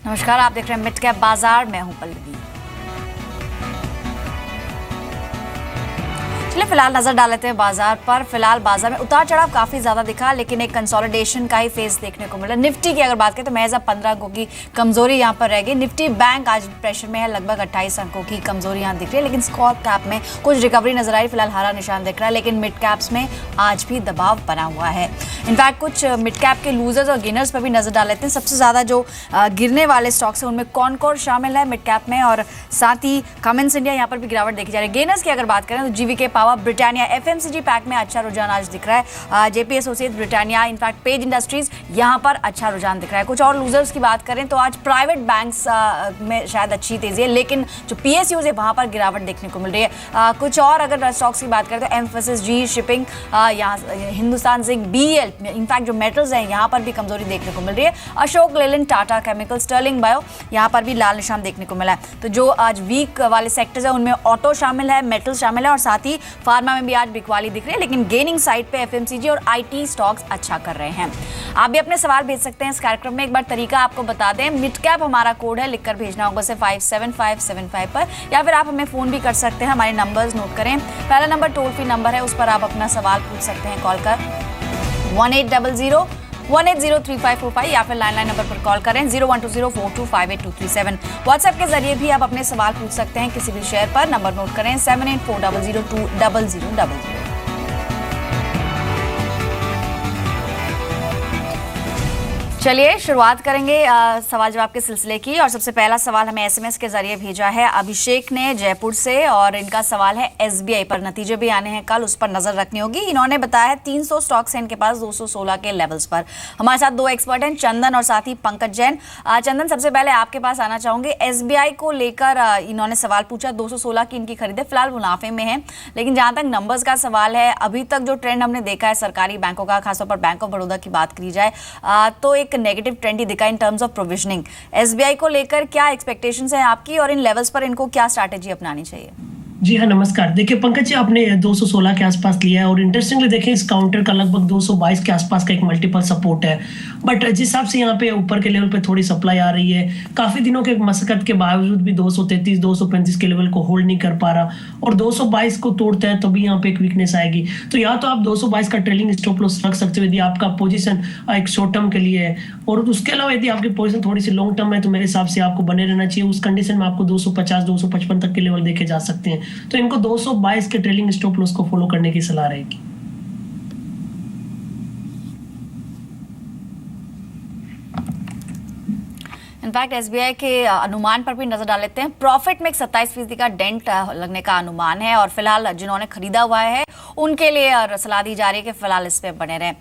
नमस्कार, आप देख रहे हैं मिड कैप बाजार। मैं हूं पल्लवी। चलिए फिलहाल नजर डाल लेते हैं बाजार पर। फिलहाल बाजार में उतार चढ़ाव काफी ज्यादा दिखा, लेकिन एक कंसोलिडेशन का ही फेस देखने को मिला। निफ्टी की अगर बात करें तो महज 15 अंकों की कमजोरी यहां पर रह गई। निफ्टी बैंक आज प्रेशर में है, लगभग 28 अंकों की कमजोरी यहां दिख रही है, लेकिन स्मॉल कैप में कुछ रिकवरी नजर आई। फिलहाल हरा निशान दिख रहा है, लेकिन मिड कैप्स में आज भी दबाव बना हुआ है। इनफैक्ट कुछ मिड कैप के लूजर्स और गेनर्स पर भी नजर डाल लेते हैं। सबसे ज्यादा जो गिरने वाले स्टॉक्स हैं उनमें कॉनकोर शामिल है मिड कैप में, और साथ ही कमेंस इंडिया यहां पर भी गिरावट देखी जा रही है। गेनर्स की अगर बात करें तो GVK power, Britannia, FMCG pack में अच्छा रुझान आज दिख रहा है। JP associates, Britannia, in fact page industries यहां पर अच्छा रुझान दिख रहा है। कुछ और लूजर्स की बात करें तो आज प्राइवेट बैंक्स में शायद अच्छी तेजी है, लेकिन जो पीएसयूज है वहां पर गिरावट देखने को मिल रही है। कुछ और अगर स्टॉक्स की बात करें तो एम्फेसिस, जी शिपिंग, यहाँ हिंदुस्तान जिंक, बीएल, इनफैक्ट जो मेटल्स हैं यहाँ पर भी कमजोरी देखने को मिल रही है। Ashok Leyland, Tata Chemical, Sterling Bio यहाँ पर भी लाल निशान देखने को मिला है। तो जो आज वीक वाले सेक्टर्स हैं उनमें ऑटो शामिल है, मेटल शामिल है, और साथ ही फार्मा में भी आज बिकवाली दिख रही है, लेकिन गेनिंग साइड पे एफएमसीजी और आईटी स्टॉक्स अच्छा कर रहे हैं। आप भी अपने सवाल भेज सकते हैं इस कार्यक्रम में। एक बार तरीका आपको बता दें, मिड कैप हमारा कोड है, लिखकर भेजना होगा से 57575 पर, या फिर आप हमें फोन भी कर सकते हैं। हमारे नंबर्स नोट करें। पहला नंबर टोल फ्री नंबर है, उस पर आप अपना सवाल पूछ सकते हैं कॉल कर 1800-180-3545, या फिर लैंडलाइन नंबर पर कॉल करें 012042582237। व्हाट्सएप के जरिए भी आप अपने सवाल पूछ सकते हैं किसी भी शेयर पर। नंबर नोट करें 7840020000। चलिए शुरुआत करेंगे सवाल जवाब के सिलसिले की, और सबसे पहला सवाल हमें एसएमएस के जरिए भेजा है अभिषेक ने जयपुर से, और इनका सवाल है एसबीआई पर। नतीजे भी आने हैं कल, उस पर नजर रखनी होगी। इन्होंने बताया है 300 स्टॉक्स हैं इनके पास 216 के लेवल्स पर। हमारे साथ दो एक्सपर्ट हैं, चंदन और साथ ही पंकज जैन। चंदन, सबसे पहले आपके पास आना चाहूंगे। एसबीआई को लेकर इन्होंने सवाल पूछा, 216 की इनकी खरीद है, फिलहाल मुनाफे में है, लेकिन जहां तक नंबर्स का सवाल है, अभी तक जो ट्रेंड हमने देखा है सरकारी बैंकों का, खासतौर पर बैंक ऑफ बड़ौदा की बात करी जाए तो एक नेगेटिव ट्रेंड ही दिखा in terms of provisioning. SBI को लेकर क्या एक्सपेक्टेशंस हैं आपकी, और इन लेवल्स पर इनको क्या स्ट्रैटेजी अपनानी चाहिए? जी हाँ, नमस्कार। देखिए पंकज जी, आपने 216 के आसपास लिया है, और इंटरेस्टिंगली देखें इस काउंटर का लगभग 222 के आसपास का एक मल्टीपल सपोर्ट है। बट जिस हिसाब से यहाँ पे ऊपर के लेवल पे थोड़ी सप्लाई आ रही है, काफी दिनों के मशक्कत के बावजूद भी 233 235 के लेवल को होल्ड नहीं कर पा रहा, और 222 को तोड़ता है तभी यहाँ पे एक वीकनेस आएगी। तो या तो आप 222 का ट्रेलिंग स्टॉप लॉस रख सकते हो यदि आपका पोजीशन एक शॉर्ट टर्म के लिए है, और उसके अलावा यदि आपकी पोजीशन थोड़ी सी लॉन्ग टर्म है तो मेरे हिसाब से आपको बने रहना चाहिए। उस कंडीशन में आपको 250 255 तक के लेवल देखे जा सकते हैं, तो इनको 222 के ट्रेलिंग स्टॉप लॉस को फॉलो करने की सलाह रहेगी। इनफैक्ट एसबीआई के अनुमान पर भी नजर डाल लेते हैं। प्रॉफिट में 27% का डेंट लगने का अनुमान है, और फिलहाल जिन्होंने खरीदा हुआ है उनके लिए सलाह दी जा रही है कि फिलहाल इस पे बने रहें।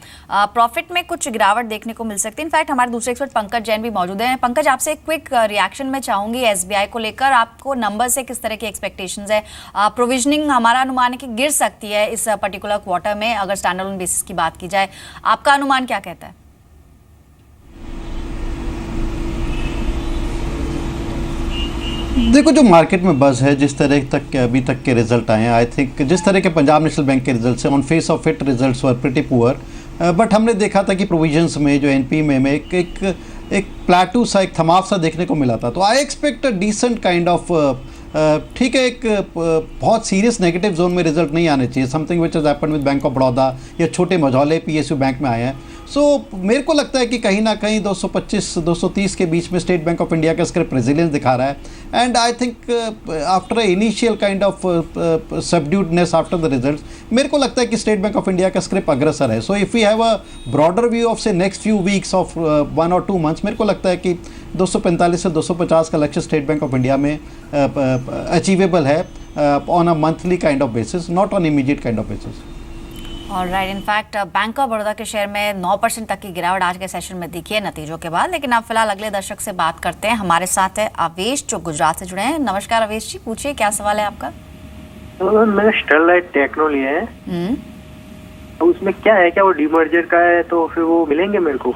प्रॉफिट में कुछ गिरावट देखने को मिल सकती है। इनफैक्ट हमारे दूसरे एक्सपर्ट पंकज जैन भी मौजूद हैं। पंकज, आपसे एक क्विक रिएक्शन में चाहूंगी एसबीआई को लेकर। आपको नंबर से किस तरह की एक्सपेक्टेशंस है? प्रोविजनिंग हमारा अनुमान है कि गिर सकती है इस पर्टिकुलर क्वार्टर में, अगर स्टैंडअलोन बेसिस की बात की जाए। आपका अनुमान क्या कहता है? देखो, जो मार्केट में बज़ है, जिस तरह तक के अभी तक के रिजल्ट आए हैं, आई थिंक जिस तरह के पंजाब नेशनल बैंक के रिजल्ट्स हैं, on face of it results were pretty poor. But हमने देखा था कि प्रोविजंस में जो एनपी में एक प्लेटू सा, एक थमाव सा देखने को मिला था। तो I expect a decent kind of, ठीक है, एक बहुत सीरियस नेगेटिव जोन में रिजल्ट नहीं आने चाहिए। Something which has happened with Bank of Baroda या छोटे मझौले पीएसयू बैंक में आए हैं। सो मेरे को लगता है कि कहीं ना कहीं 225-230 के बीच में स्टेट बैंक ऑफ इंडिया का स्क्रिप्ट रेजिलियंस दिखा रहा है। And I think after initial kind of subduedness after the results, मेरे को लगता है कि स्टेट बैंक ऑफ इंडिया का स्क्रिप्ट अग्रसर है। So if we have a broader view of say next few weeks of 1 or 2 months, मेरे को लगता है कि 245 से 250 का लक्ष्य स्टेट बैंक ऑफ इंडिया में अचीवेबल है on a monthly kind of basis, not on immediate kind of basis. Alright. In fact bank of Baroda के शेयर में 9% तक की गिरावट आज के सेशन में दिखी है नतीजों के बाद। लेकिन अब फिलहाल अगले दर्शक से बात करते हैं। हमारे साथ है आवेश, जो गुजरात से जुड़े हैं। नमस्कार आवेश जी, पूछिए क्या सवाल है आपका? तो मैंने स्टरलाइट टेक्नो लिया है, तो उसमें क्या है, क्या वो डीमर्जर का है, तो फिर वो मिलेंगे मेरे को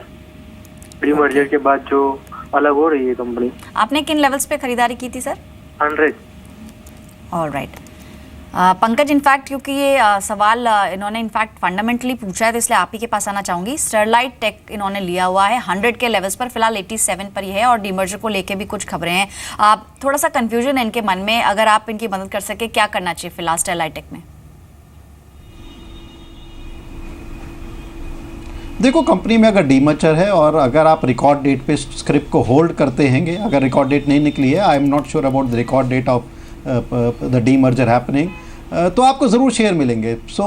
डीमर्जर के बाद जो अलग हो रही है कंपनी? आपने किन लेवल्स पे खरीदारी की थी सर? 100। ऑलराइट। पंकज, इनफैक्ट क्योंकि ये सवाल इन्होंने इनफैक्ट फंडामेंटली पूछा है तो इसलिए आप ही के पास आना चाहूंगी। स्टरलाइट टेक इन्होंने लिया हुआ है 100 के लेवल्स पर, फिलहाल 87 पर ही है और डीमर्जर को लेके भी कुछ खबरें हैं। थोड़ा सा कंफ्यूजन है इनके मन में, अगर आप इनकी मदद कर सके, क्या करना चाहिए फिलहाल स्टरलाइट टेक में? देखो, कंपनी में अगर डीमर्जर है और अगर आप रिकॉर्ड डेट पे स्क्रिप्ट को होल्ड करते हैंगे, अगर रिकॉर्ड डेट नहीं निकली है, I am not sure about the record date of the demerger happening, तो आपको ज़रूर शेयर मिलेंगे। सो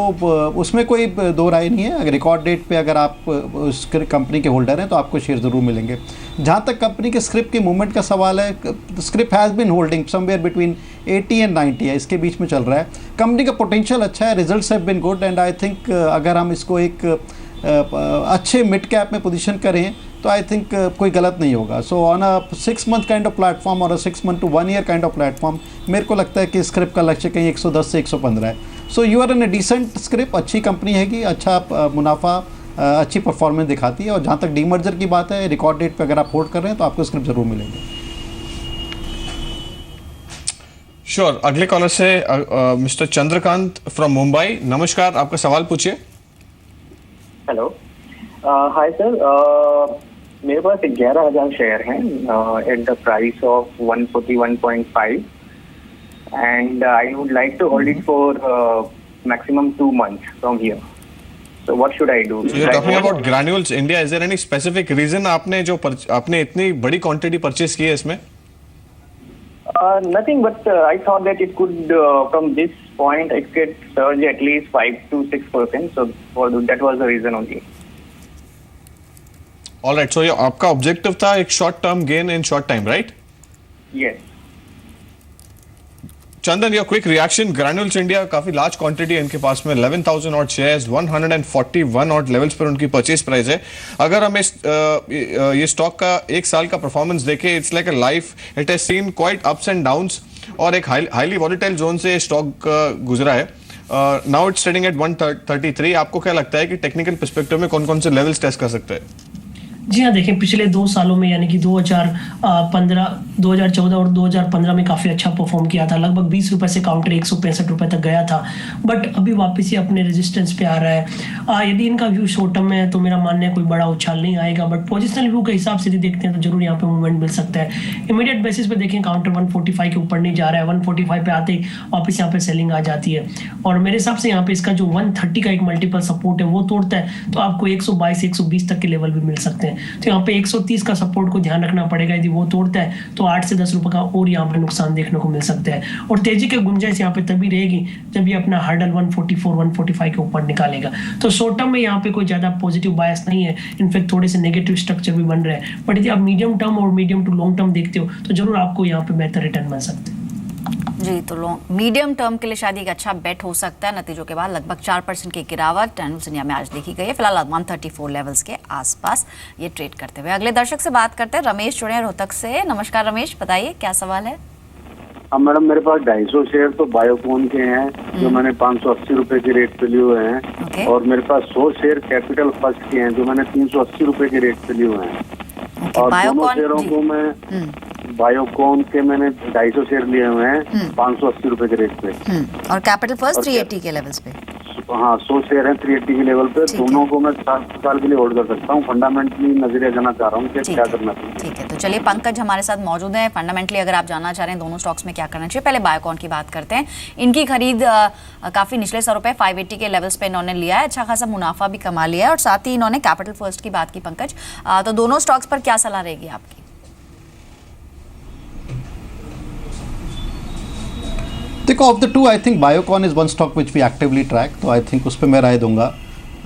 उसमें कोई दो राय नहीं है। अगर रिकॉर्ड डेट पे अगर आप उस कंपनी के होल्डर हैं तो आपको शेयर ज़रूर मिलेंगे। जहाँ तक कंपनी के स्क्रिप्ट की मूवमेंट का सवाल है, script has been holding somewhere between 80 and 90 है, इसके बीच में चल रहा है। कंपनी का पोटेंशियल अच्छा है, results have been good and I think अगर हम इसको एक अच्छे मिड कैप में पोजीशन करें तो आई थिंक कोई गलत नहीं होगा। So on a 6 month kind of platform और 6 month to 1 year kind of platform, मेरे को लगता है कि स्क्रिप्ट का लक्ष्य कहीं 110 से 115 है। So you are in a decent script, अच्छी कंपनी हैगी, अच्छा मुनाफा, अच्छी परफॉर्मेंस दिखाती है। और जहाँ तक डीमर्जर की बात है, रिकॉर्ड डेट पर अगर आप होल्ड कर रहे हैं तो आपको स्क्रिप्ट जरूर मिलेंगे। श्योर। अगले कॉलर से मिस्टर चंद्रकांत फ्रॉम मुंबई। नमस्कार, आपका सवाल पूछिए। हेलो, हाय सर, मेरे पास 11,000 शेयर हैं at the price of 141.5 and I would like to hold it for maximum 2 months from here, so what should I do? So you're talking about Granules India. Is there any specific reason आपने इतनी बड़ी quantity purchase की है इसमें? Nothing, but I thought that it could, from this point, it could surge at least 5 to 6%. So that was the reason only. All right. So आपका objective था एक short term gain in short time, right? Yes. Chandan, your quick reaction. Granules India काफी large quantity है इनके पास में, 11,000 odd shares, 141 odd levels पर उनकी purchase price है। अगर हम ये स्टॉक का 1 साल का परफॉर्मेंस देखें, it's like a life, it has seen quite ups and downs और एक हाईली वॉलेटाइल जोन से स्टॉक गुजरा है। Now it's trading at 133। आपको क्या लगता है कि टेक्निकल पर्सपेक्टिव में कौन कौन से लेवल्स टेस्ट कर सकते हैं? जी हाँ, देखें पिछले 2 सालों में यानी कि 2015, 2014 और 2015 में काफ़ी अच्छा परफॉर्म किया था। लगभग 20 रुपए से काउंटर 165 रुपए तक गया था, बट अभी वापस ही अपने रेजिस्टेंस पे आ रहा है। यदि इनका व्यू शॉर्ट टर्म में है तो मेरा मानना है कोई बड़ा उछाल नहीं आएगा, बट पोजिशनल व्यू के हिसाब से यदि देखते हैं तो जरूर यहाँ पे मूवमेंट मिल सकता है। इमीडिएट बेसिस पे देखें काउंटर 145 के ऊपर नहीं जा रहा है, 145 पे आते ही वापस यहाँ पे सेलिंग आ जाती है और मेरे हिसाब से यहाँ पे इसका जो 130 का एक मल्टीपल सपोर्ट है वो तोड़ता है तो आपको 122 120 तक के लेवल भी मिल सकते हैं। तो यहाँ पे 130 का सपोर्ट को ध्यान रखना पड़ेगा, यदि वो तोड़ता है तो 8 से 10 रुपए का और यहाँ पे नुकसान देखने को मिल सकता है और तेजी की गुंजाइश यहाँ पे तभी रहेगी जब ये अपना हर्डल 144 145 के ऊपर निकालेगा। तो शॉर्ट टर्म में यहाँ पे कोई ज्यादा पॉजिटिव बायस नहीं है, इनफैक्ट थोड़े से नेगेटिव स्ट्रक्चर भी बन रहे हैं, बट यदि आप मीडियम टर्म और मीडियम टू लॉन्ग टर्म देखते हो तो जरूर आपको यहाँ पे बेहतर रिटर्न मिल सकते हैं। जी, तो मीडियम टर्म के लिए शायद एक अच्छा बेट हो सकता है। नतीजों के बाद लगभग 4% की गिरावट ग्रैन्यूल्स इंडिया में आज देखी गई है। फिलहाल 134 लेवल्स के आसपास ये ट्रेड करते हुए। अगले दर्शक से बात करते हैं, रमेश जुड़े हैं रोहतक से। नमस्कार रमेश, बताइए क्या सवाल है? हाँ मैडम, मेरे पास 250 शेयर तो बायोकॉन के हैं जो मैंने 580 रुपए के रेट पे लिए हुए हैं। Okay. और मेरे पास 100 शेयर कैपिटल फर्स्ट के हैं जो मैंने 380 रुपए के रेट पे लिए हुए हैं। और दोनों शेयरों को मैं बायोकॉन के मैंने 250 शेयर लिए हुए हैं 580 रुपए के रेट पे और कैपिटल फर्स्ट 380 के लेवल्स पे। हाँ 100 शेयर हैं 380 के लेवल पे। दोनों को मैं 7 साल के लिए होल्ड कर सकता हूँ। फंडामेंटली नजरिया जाना चाह रहा हूँ कि क्या करना चाहिए। ठीक है, तो चलिए पंकज हमारे साथ मौजूद हैं। फंडामेंटली अगर आप जानना चाह रहे हैं दोनों स्टॉक्स में क्या करना चाहिए, पहले बायोकॉन की बात करते हैं। इनकी खरीद काफी निचले स्तरों पे 580 के लेवल्स पे इन्होंने लिया है, अच्छा खासा मुनाफा भी कमा लिया है और साथ ही इन्होंने कैपिटल फर्स्ट की बात की। पंकज, तो दोनों स्टॉक्स पर क्या सलाह रहेगी आपकी? देखो, of the two I think Biocon is one stock which we actively track, तो आई थिंक उस पर मैं राय दूंगा।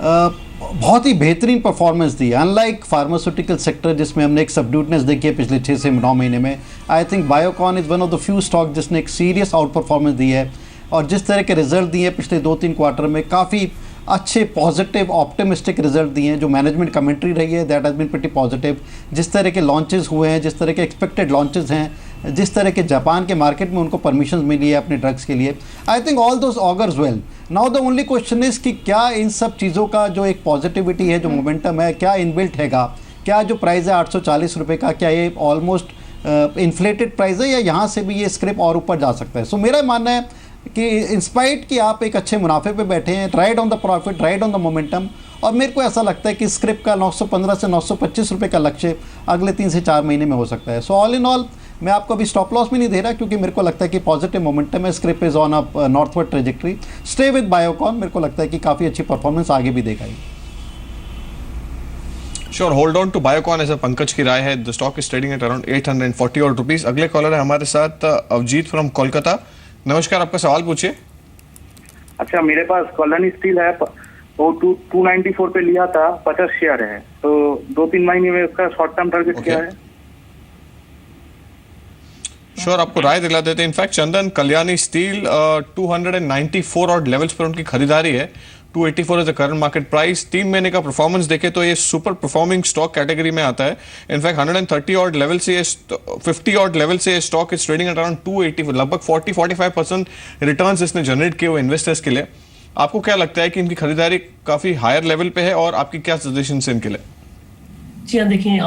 बहुत ही बेहतरीन परफॉर्मेंस दी, अनलाइक फार्मास्यूटिकल सेक्टर जिसमें हमने एक सबड्यूटनेस देखी है पिछले 6 से 9 महीने में। I think Biocon is one of the few stock जिसने एक सीरियस आउट परफॉर्मेंस दी है और जिस तरह के रिजल्ट दिए पिछले 2-3 क्वार्टर में, काफ़ी अच्छे पॉजिटिव ऑप्टिमिस्टिक रिजल्ट दिए हैं। जो मैनेजमेंट कमेंट्री रही है that has been pretty positive. जिस तरह के लॉन्चेस हुए हैं, जिस तरह के एक्सपेक्टेड लॉन्चेस हैं, जिस तरह के जापान के मार्केट में उनको परमिशन मिली है अपने ड्रग्स के लिए, I think all those augurs well. Now the only question is कि क्या इन सब चीज़ों का जो एक पॉजिटिविटी है, जो मोमेंटम है, क्या इनबिल्ट हैगा? क्या जो प्राइस है 840 रुपये का, क्या ये ऑलमोस्ट इन्फ्लेटेड प्राइस है या यहाँ से भी ये स्क्रिप और ऊपर जा सकता है? सो मेरा मानना है कि इंस्पाइट कि आप एक अच्छे मुनाफे पे बैठे हैं, ride on the profit, ride on the momentum, और मेरे को ऐसा लगता है कि स्क्रिप का 915 से 925 रुपये का लक्ष्य अगले 3 से 4 महीने में हो सकता है। सो ऑल इन ऑल मैं आपको अभी स्टॉप लॉस में नहीं दे रहा, क्योंकि मेरे को लगता है कि पॉजिटिव मोमेंटम है, script is on a northward trajectory. Stay with Biocon, मेरे को लगता है कि काफ़ी अच्छी परफॉर्मेंस आगे भी देगा। Sure, hold on to Biocon ऐसा पंकज की राय है। The stock is trading at around 840 और रुपीस। अगले कॉलर है हमारे साथ अवजीत फ्रॉम कोलकाता। नमस्कार, आपका सवाल पूछिए। अच्छा, मेरे पास कॉलोनी स्टील है, वो 294 पे लिया था, 50 शेयर है, तो 2-3 महीने में उसका शॉर्ट टर्म टारगेट क्या है? श्योर, आपको राय दिला देते हैं। इनफैक्ट चंदन कल्याणी स्टील 294 और लेवल्स पर उनकी खरीदारी है। 284 is the current market price. 3 महीने का परफॉर्मेंस देखे तो ये सुपर परफॉर्मिंग स्टॉक कैटेगरी में आता है। इनफैक्ट 130 और लेवल से 50 और लेवल से stock is trading at around 280, लगभग 40-45% रिटर्न्स इसने जनरेट किए हुए इन्वेस्टर्स के लिए। आपको क्या लगता है कि इनकी खरीदारी काफी हायर लेवल पे है, और आपकी क्या सजेशन है इनके लिए? जी हाँ, देखिए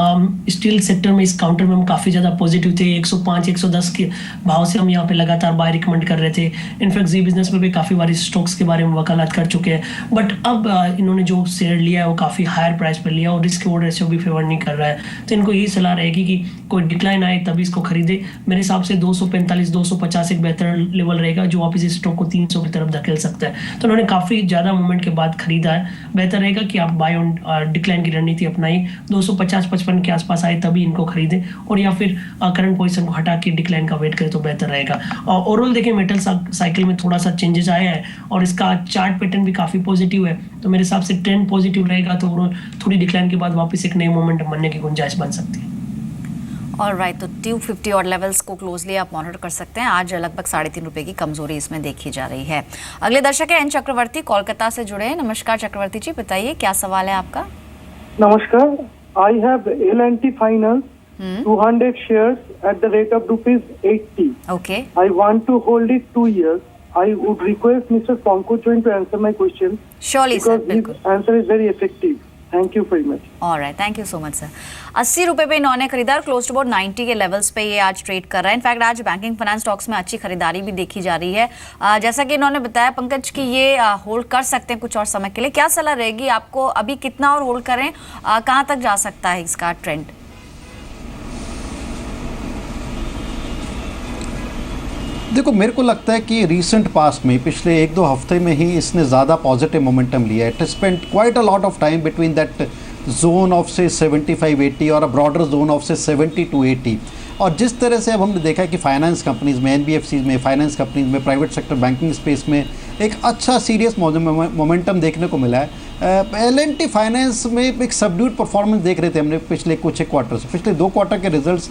स्टील सेक्टर में इस काउंटर में हम काफ़ी ज़्यादा पॉजिटिव थे। 105-110 के भाव से हम यहाँ पे लगातार बाय रिकमेंड कर रहे थे। इनफैक्ट जी बिजनेस में भी काफ़ी बार स्टॉक्स के बारे में वकालत कर चुके हैं, बट अब इन्होंने जो शेयर लिया है वो काफ़ी हायर प्राइस पर लिया और रिस्क रिवॉर्ड रेशियो भी फेवर नहीं कर रहा है। तो इनको यही सलाह रहेगी कि कोई डिक्लाइन आए तभी इसको खरीदे। मेरे हिसाब से 245-250 एक बेहतर लेवल रहेगा, जो वापस इस स्टॉक को 300 की तरफ धकेल सकता है। तो उन्होंने काफ़ी ज़्यादा मूवमेंट के बाद खरीदा है। बेहतर रहेगा कि आप बाय ऑन डिक्लाइन की रणनीति अपनाइए। 250-55 के आसपास आए तभी इनको खरीदें, और या फिर करंट पोजीशन को हटा के डिक्लाइन का वेट करें तो बेहतर रहेगा। ओवरऑल देखें मेटल साइकिल में थोड़ा सा चेंजेस आया है और इसका चार्ट पैटर्न भी काफ़ी पॉजिटिव है। तो मेरे हिसाब से ट्रेंड पॉजिटिव रहेगा, तो ओवरऑल थोड़ी डिक्लाइन के बाद वापस एक नई मोमेंटम बनने की गुंजाइश बन सकती है। ऑलराइट, तो 250 और लेवल्स को क्लोजली आप मॉनिटर कर सकते हैं। आज लगभग 3.5 रुपए की कमजोरी इसमें देखी जा रही है। अगले दर्शक है एन चक्रवर्ती, कोलकाता से जुड़े हैं। नमस्कार चक्रवर्ती जी, बताइए क्या सवाल है आपका? नमस्कार, I have L&T Finance 200 shares at the rate of ₹80. Okay. I want to hold it 2 years. I would request Mr. Pankaj Jain to answer my question. Surely, sir. Because बिल्कुल। his answer is very effective. Thank you very much. Alright, thank you so much sir. 80 रुपए पे इन्होंने खरीदा, close to about 90 के levels पे ये आज trade कर रहा है। इनफैक्ट आज बैंकिंग फाइनेंस स्टॉक्स में अच्छी खरीदारी भी देखी जा रही है। जैसा कि इन्होंने बताया पंकज कि ये होल्ड कर सकते हैं कुछ और समय के लिए। क्या सलाह रहेगी आपको, अभी कितना और होल्ड करें, कहाँ तक जा सकता है इसका ट्रेंड? देखो, मेरे को लगता है कि रीसेंट पास्ट में पिछले 1-2 हफ्ते में ही इसने ज़्यादा पॉजिटिव मोमेंटम लिया है। It spend quite a lot of time between that zone of से 75-80 और अ ब्रॉडर जोन ऑफ से 70-80। और जिस तरह से अब हमने देखा कि फाइनेंस कंपनीज़ में, NBFCs में, फाइनेंस कंपनीज़ में, प्राइवेट सेक्टर बैंकिंग स्पेस में एक अच्छा सीरियस मोमेंटम देखने को मिला है। L&T फाइनेंस में एक सबड्यूड परफॉर्मेंस देख रहे थे हमने पिछले कुछ एक क्वार्टर से। पिछले 2 क्वार्टर के रिजल्ट्स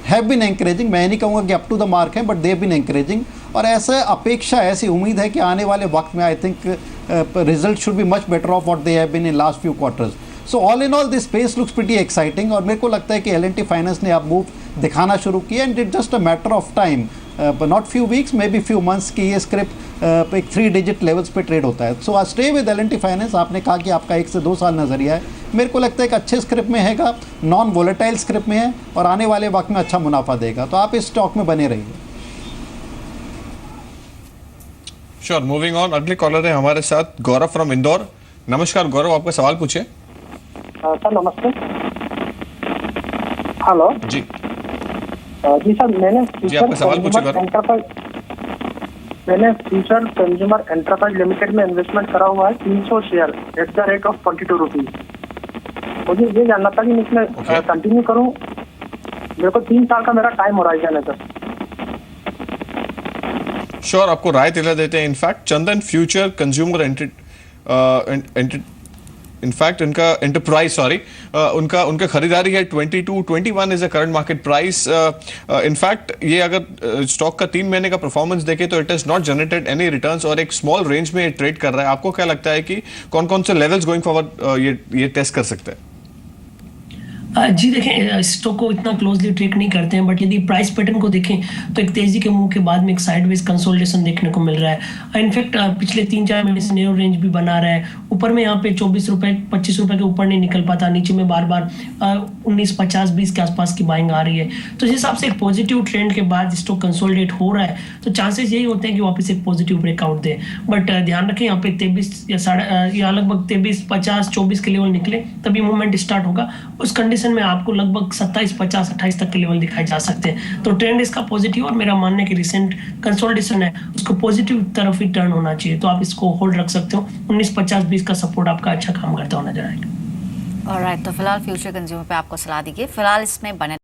हैव बीन एंकरेजिंग। मैं नहीं कहूँगा कि अप टू द मार्क है, but they have been encouraging. और ऐसा अपेक्षा, ऐसी उम्मीद है कि आने वाले वक्त में I think result should be much better off what they have been in last few quarters. So all in all this space looks pretty exciting, और मेरे को लगता है कि L&T फाइनेंस ने अब मूव दिखाना शुरू किया, and it just a matter of time, not few weeks, may be few months की ये स्क्रिप्ट एक 3 डिजिट लेवल्स पे ट्रेड होता है। So I stay with L&T finance. आपने कहा कि आपका 1 से 2 साल नजरिया है, मेरे को लगता है कि अच्छे स्क्रिप्ट में हैगा, नॉन वोलेटाइल स्क्रिप्ट में है, और आने वाले वक्त में अच्छा मुनाफा देगा। तो आप इस स्टॉक में बने रहिए। Sure, moving on. अगले कॉलर है हमारे साथ गौरव फ्रॉम इंदौर। नमस्कार गौरव, आपका सवाल पूछिए। सर नमस्ते। हेलो जी जी सर, मैंने आपका सवाल पूछिए गौरव। मैंने फ्यूचर कंज्यूमर एंटरप्राइज लिमिटेड में इन्वेस्टमेंट करा हुआ है 300 share at the rate of 22 rupees. मुझे ये जानना था कि मैं इसमें कंटिन्यू करूं। मेरे को 3 साल का मेरा टाइम होराइजन है सर। श्योर, आपको राय दिला देते हैं। इनफैक्ट चंदन फ्यूचर कंज्यूमर इनफैक्ट उनका एंटरप्राइज उनका खरीदारी है 22-21 is a current market price. In fact ये अगर स्टॉक का 3 महीने का परफॉर्मेंस देखे तो it has not generated any returns, और एक स्मॉल रेंज में ट्रेड कर रहा है। आपको क्या लगता है कि कौन कौन से लेवल्स गोइंग फॉरवर्ड ये टेस्ट कर सकते हैं? जी देखें, स्टॉक को इतना क्लोजली ट्रैक नहीं करते हैं, बट यदि प्राइस पैटर्न को देखें तो एक तेजी के मूव के बाद में एक साइडवेज कंसोलिडेशन देखने को मिल रहा है। इनफैक्ट पिछले 3-4 महीने से नैरो रेंज भी बना रहा है। ऊपर में यहाँ पे 24 रुपए 25 रुपए के ऊपर नहीं निकल पाता, नीचे में बार बार 19-50-20 के आसपास की बाइंग आ रही है। तो इस हिसाब से एक पॉजिटिव ट्रेंड के बाद स्टॉक कंसोलिडेट हो रहा है, तो चांसेस यही होते हैं कि वापस एक पॉजिटिव ब्रेकआउट दे। बट ध्यान रखें, यहाँ पे 23 या लगभग 23-50-24 के लेवल निकले तभी मूवमेंट स्टार्ट होगा। उस कंडीशन में आपको लगभग 27-50-28 तक के लेवल दिखाए जा सकते हैं। तो ट्रेंड इसका पॉजिटिव, और मेरा मानना है कि रिसेंट कंसोलिडेशन है उसको पॉजिटिव तरफ ही टर्न होना चाहिए, तो आप इसको होल्ड रख सकते हो। 19-50-20 का सपोर्ट आपका अच्छा काम करता हुआ नजर आएगा। ऑलराइट, तो फिलहाल फ्यूचर कंज्यूमर पे आपको सलाह दी गई, फिलहाल इसमें बने